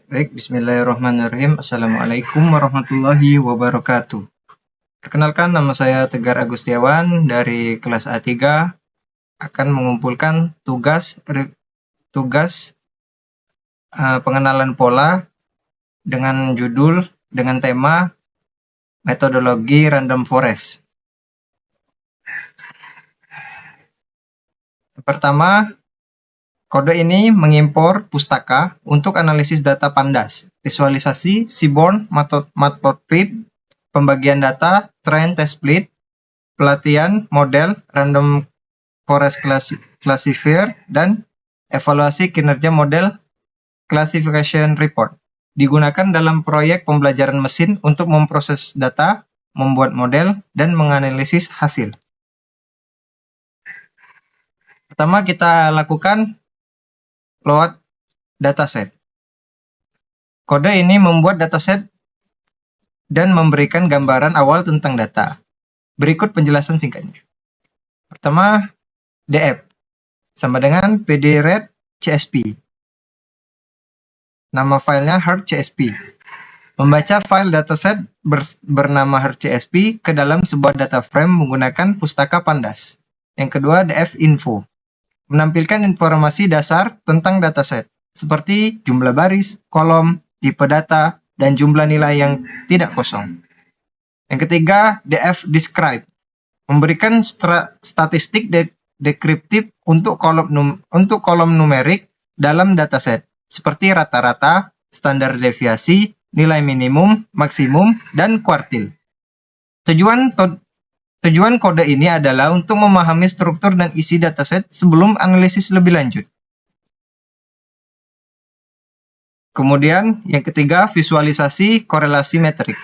Baik, bismillahirrahmanirrahim. Assalamualaikum warahmatullahi wabarakatuh. Perkenalkan, nama saya Tegar Agustiawan dari kelas A3 akan mengumpulkan tugas pengenalan pola dengan dengan tema metodologi random forest. Pertama, kode ini mengimpor pustaka untuk analisis data pandas, visualisasi, seaborn, matplotlib, pembagian data, train test split, pelatihan model, random forest classifier, dan evaluasi kinerja model classification report. Digunakan dalam proyek pembelajaran mesin untuk memproses data, membuat model, dan menganalisis hasil. Pertama, kita lakukan load dataset. Kode ini membuat dataset dan memberikan gambaran awal tentang data. Berikut penjelasan singkatnya. Pertama, df sama dengan pdret csp. Nama filenya heart.csp. Membaca file dataset bernama heart.csp ke dalam sebuah data frame menggunakan pustaka pandas. Yang kedua, df info. Menampilkan informasi dasar tentang dataset, seperti jumlah baris, kolom, tipe data, dan jumlah nilai yang tidak kosong. Yang ketiga, df describe. Memberikan statistik deskriptif untuk kolom numerik dalam dataset, seperti rata-rata, standar deviasi, nilai minimum, maksimum, dan kuartil. Tujuan kode ini adalah untuk memahami struktur dan isi dataset sebelum analisis lebih lanjut. Kemudian, yang ketiga, visualisasi korelasi metrik.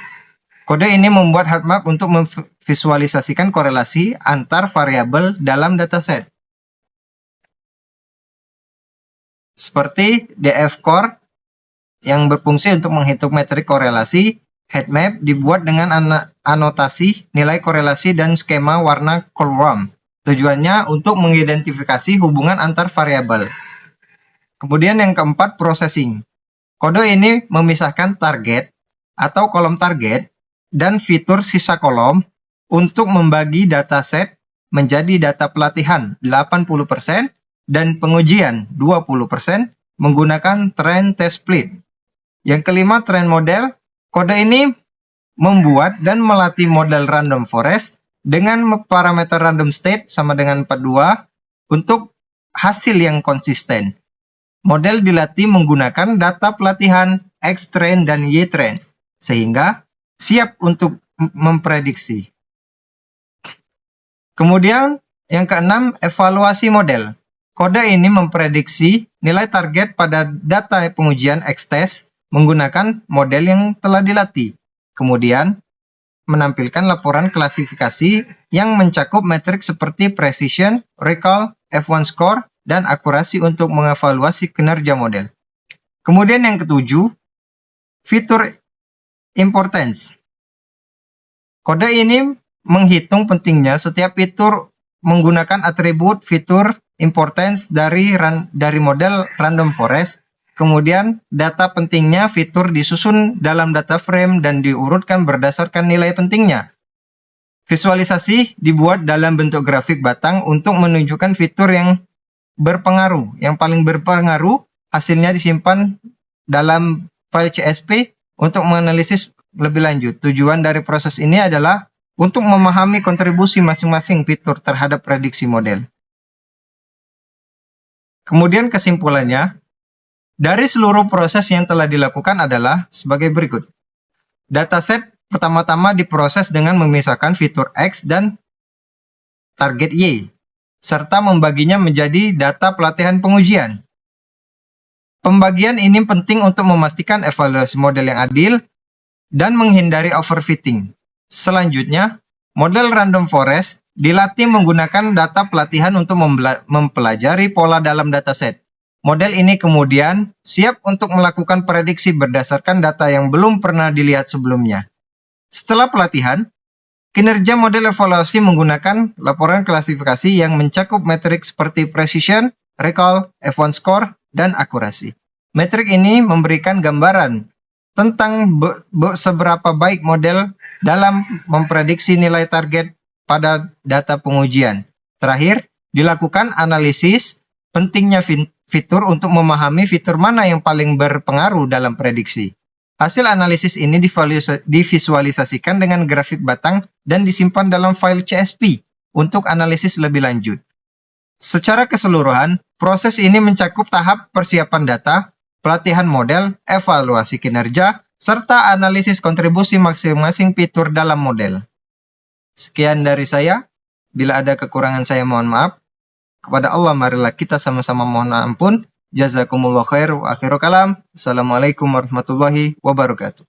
Kode ini membuat heatmap untuk memvisualisasikan korelasi antar variabel dalam dataset. Seperti df-core yang berfungsi untuk menghitung metrik korelasi, heatmap dibuat dengan anotasi nilai korelasi dan skema warna colorworm. Tujuannya untuk mengidentifikasi hubungan antar variabel. Kemudian yang keempat, processing. Kode ini memisahkan target atau kolom target dan fitur sisa kolom untuk membagi dataset menjadi data pelatihan 80% dan pengujian 20% menggunakan train test split. Yang kelima, train model. Kode ini membuat dan melatih model random forest dengan parameter random state sama dengan 42 untuk hasil yang konsisten. Model dilatih menggunakan data pelatihan X-train dan Y-train, sehingga siap untuk memprediksi. Kemudian, yang keenam, evaluasi model. Kode ini memprediksi nilai target pada data pengujian X-test menggunakan model yang telah dilatih. Kemudian, menampilkan laporan klasifikasi yang mencakup metrik seperti precision, recall, F1 score, dan akurasi untuk mengevaluasi kinerja model. Kemudian yang ketujuh, fitur importance. Kode ini menghitung pentingnya setiap fitur menggunakan atribut fitur importance dari model random forest. Kemudian data pentingnya fitur disusun dalam data frame dan diurutkan berdasarkan nilai pentingnya. Visualisasi dibuat dalam bentuk grafik batang untuk menunjukkan fitur yang berpengaruh. Yang paling berpengaruh hasilnya disimpan dalam file CSV untuk menganalisis lebih lanjut. Tujuan dari proses ini adalah untuk memahami kontribusi masing-masing fitur terhadap prediksi model. Kemudian kesimpulannya, dari seluruh proses yang telah dilakukan adalah sebagai berikut. Dataset pertama-tama diproses dengan memisahkan fitur X dan target Y, serta membaginya menjadi data pelatihan pengujian. Pembagian ini penting untuk memastikan evaluasi model yang adil dan menghindari overfitting. Selanjutnya, model random forest dilatih menggunakan data pelatihan untuk mempelajari pola dalam dataset. Model ini kemudian siap untuk melakukan prediksi berdasarkan data yang belum pernah dilihat sebelumnya. Setelah pelatihan, kinerja model evaluasi menggunakan laporan klasifikasi yang mencakup metrik seperti precision, recall, F1 score, dan akurasi. Metrik ini memberikan gambaran tentang seberapa baik model dalam memprediksi nilai target pada data pengujian. Terakhir, dilakukan analisis pentingnya fitur untuk memahami fitur mana yang paling berpengaruh dalam prediksi. Hasil analisis ini divisualisasikan dengan grafik batang dan disimpan dalam file CSV untuk analisis lebih lanjut. Secara keseluruhan, proses ini mencakup tahap persiapan data, pelatihan model, evaluasi kinerja, serta analisis kontribusi masing-masing fitur dalam model. Sekian dari saya. Bila ada kekurangan saya mohon maaf. Kepada Allah marilah kita sama-sama mohon ampun. Jazakumullah khair wa akhiru kalam. Assalamualaikum warahmatullahi wabarakatuh.